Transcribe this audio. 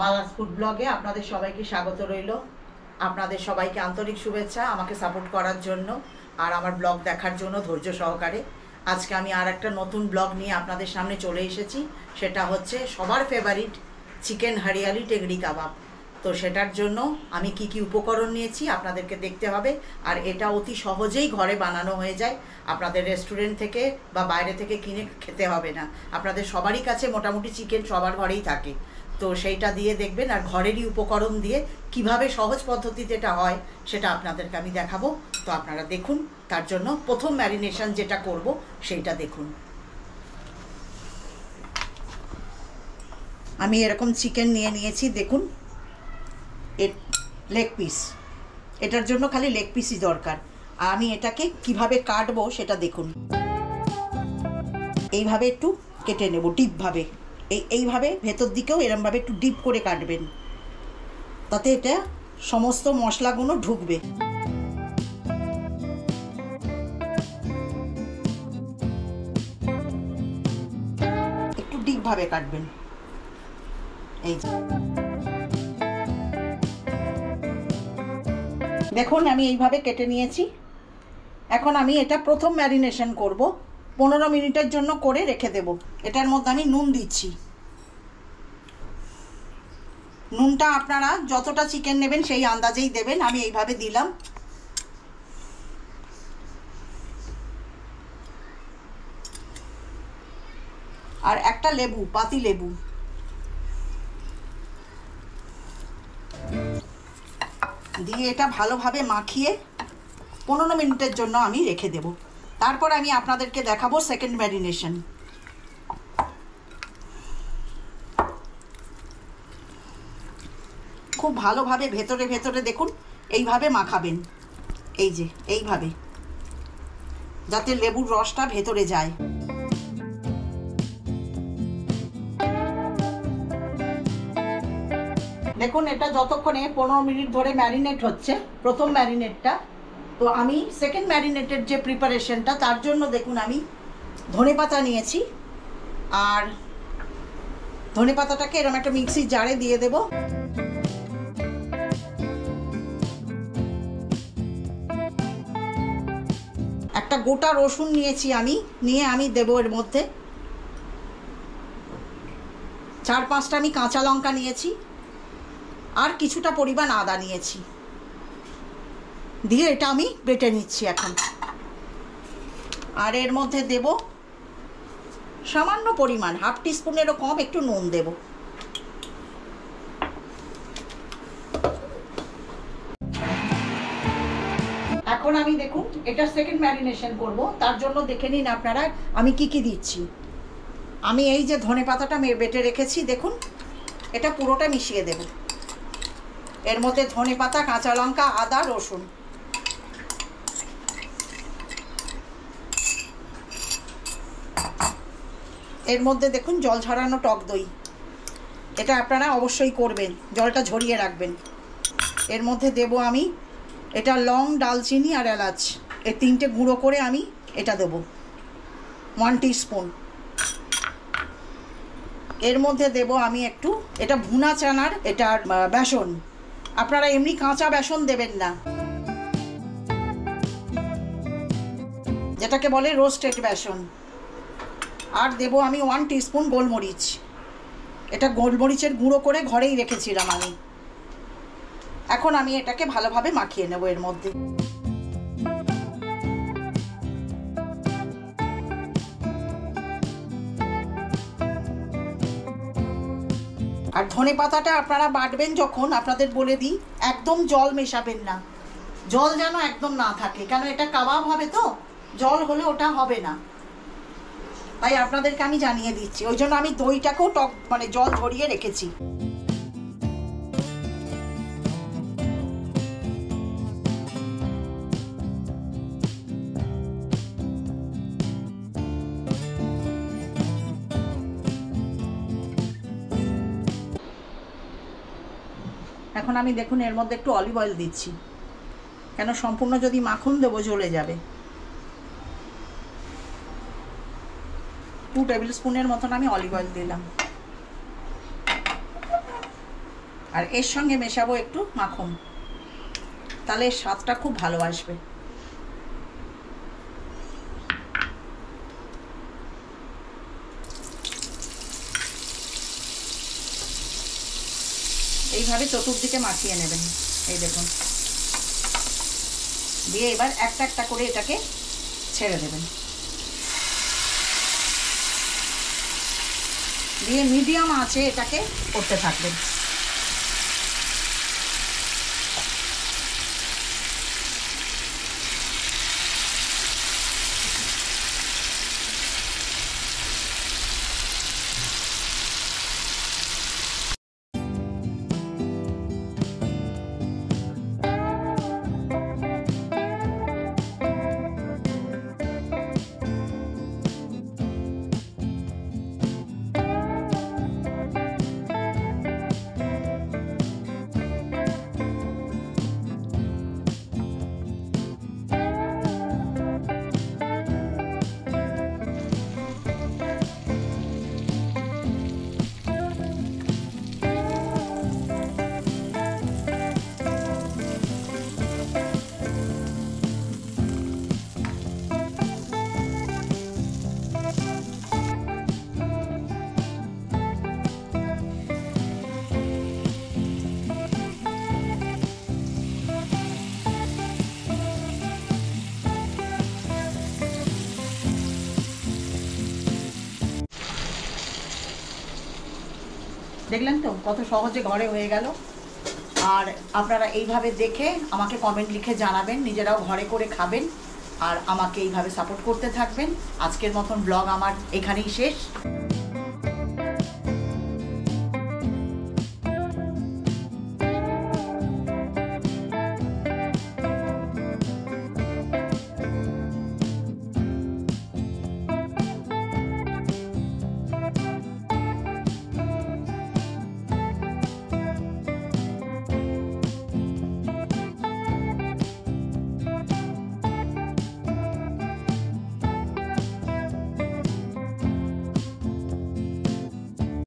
Mala's food ব্লগে আপনাদের সবাইকে স্বাগত রইল। আপনাদের সবাইকে আন্তরিক শুভেচ্ছা আমাকে সাপোর্ট করার জন্য আর আমার ব্লগ দেখার জন্য ধৈর্য সহকারে। আজকে আমি আর একটা নতুন ব্লগ নিয়ে আপনাদের সামনে চলে এসেছি। সেটা হচ্ছে সবার ফেভারিট চিকেন হরিয়ালি টেগরি কাবাব। তো সেটার জন্য আমি কি কি উপকরণ নিয়েছি আপনাদেরকে দেখতে হবে। আর এটা অতি সহজেই ঘরে বানানো হয়ে যায়, আপনাদের রেস্টুরেন্ট থেকে বা বাইরে থেকে কিনে খেতে হবে না। আপনাদের সবারই কাছে মোটামুটি চিকেন সবার ঘরেই থাকে, তো সেইটা দিয়ে দেখবেন। আর ঘরেরই উপকরণ দিয়ে কিভাবে সহজ পদ্ধতিতে এটা হয় সেটা আপনাদেরকে আমি দেখাবো। তো আপনারা দেখুন। তার জন্য প্রথম ম্যারিনেশন যেটা করব সেইটা দেখুন। আমি এরকম চিকেন নিয়ে নিয়েছি, দেখুন এর লেগ পিস। এটার জন্য খালি লেগ পিসই দরকার। আমি এটাকে কিভাবে কাটবো সেটা দেখুন। এইভাবে একটু কেটে নেব ডিপভাবে। এইভাবে ভেতর দিকেও এরমভাবে একটু ডিপ করে কাটবেন, তাতে এটা সমস্ত মশলাগুলো ঢুকবে। একটু ডিপভাবে কাটবেন। এই দেখুন আমি এইভাবে কেটে নিয়েছি। এখন আমি এটা প্রথম ম্যারিনেশন করব, 15 মিনিটের জন্য করে রেখে দেব। এটার মধ্যে আমি নুন দিচ্ছি। নুনটা আপনারা যতটা চিকেন নেবেন সেই আন্দাজেই দেবেন। আমি এইভাবে দিলাম। আর একটা লেবু, পাতি লেবু দিয়ে এটা ভালোভাবে মাখিয়ে 15 মিনিটের জন্য আমি রেখে দেব। তারপর আমি আপনাদেরকে দেখাবো সেকেন্ড ম্যারিনেশন। খুব ভালোভাবে ভেতরে ভেতরে দেখুন এইভাবে মাখাবেন। এই যে এইভাবে, যাতে লেবুর রসটা ভেতরে যায়। দেখুন এটা যতক্ষণে 15 মিনিট ধরে ম্যারিনেট হচ্ছে, প্রথম ম্যারিনেটটা। তো আমি সেকেন্ড ম্যারিনেটের যে প্রিপারেশনটা, তার জন্য দেখুন আমি ধনেপাতা নিয়েছি। আর ধনেপাতাটাকে এরকম একটা মিক্সির জারে দিয়ে দেব। একটা গোটা রসুন নিয়েছি আমি, নিয়ে আমি দেবো এর মধ্যে। 4-5টা আমি কাঁচা লঙ্কা নিয়েছি, আর কিছুটা পরিমাণ আদা নিয়েছি। দিয়ে এটা আমি বেটে নিচ্ছি এখন। আর এর মধ্যে দেব সামান্য পরিমাণ, হাফ টিস্পুনেরও কম একটু নুন দেব। এখন আমি দেখুন এটা সেকেন্ড ম্যারিনেশন করব। তার জন্য দেখে নিন আপনারা আমি কি কি দিচ্ছি। আমি এই যে ধনেপাতাটা বেটে রেখেছি, দেখুন এটা পুরোটা মিশিয়ে দেব। এর মধ্যে ধনেপাতা, কাঁচা লঙ্কা, আদা, রসুন। এর মধ্যে দেখুন জল ঝরানো টক দই। এটা আপনারা অবশ্যই করবেন, জলটা ঝরিয়ে রাখবেন। এর মধ্যে দেব আমি এটা লং, ডালচিনি আর এলাচ, এই 3টে গুঁড়ো করে আমি এটা দেব 1 টিস্পুন। এর মধ্যে দেব আমি একটু এটা ভুনা চানার এটার বেসন। আপনারা এমনি কাঁচা বেসন দেবেন না, যেটাকে বলে রোস্টেড বেসন। আর দেব আমি 1 টিস্পুন গোলমরিচ। এটা গোলমরিচের গুঁড়ো করে ঘরেই রেখেছিলাম আমি। এখন আমি এটাকে ভালোভাবে মাখিয়ে নেব এর মধ্যে। আর ধনেপাতাটা আপনারা বাটবেন যখন, আপনাদের বলে দিই একদম জল মেশাবেন না। জল যেন একদম না থাকে, কেন এটা কাবাব হবে, তো জল হলে ওটা হবে না। তাই আপনাদেরকে আমি জানিয়ে দিচ্ছি। ওই জন্য আমি দইটাকেও টক মানে জল ঝরিয়ে রেখেছি। এখন আমি দেখুন এর মধ্যে একটু অলিভ অয়েল দিচ্ছি, কেন সম্পূর্ণ যদি মাখন দেবো জ্বলে যাবে। 2 টেবিল স্পুনের মতন আমি অলিভ অয়েল দিলাম। আর এর সঙ্গে মেশাবো একটু মাখন, তাহলে এর স্বাদটা খুব ভালো আসবে। এইভাবে চতুর্দিকে মাখিয়ে নেবেন, এই দেখুন। দিয়ে এবার একটা একটা করে এটাকে ছেড়ে দেবেন, দিয়ে মিডিয়াম আঁচে এটাকে করতে থাকবেন। দেখলেন তো কত সহজে ঘরে হয়ে গেল। আর আপনারা এইভাবে দেখে আমাকে কমেন্ট লিখে জানাবেন, নিজেরাও ঘরে করে খাবেন আর আমাকে এইভাবে সাপোর্ট করতে থাকবেন। আজকের মতন ব্লগ আমার এখানেই শেষ।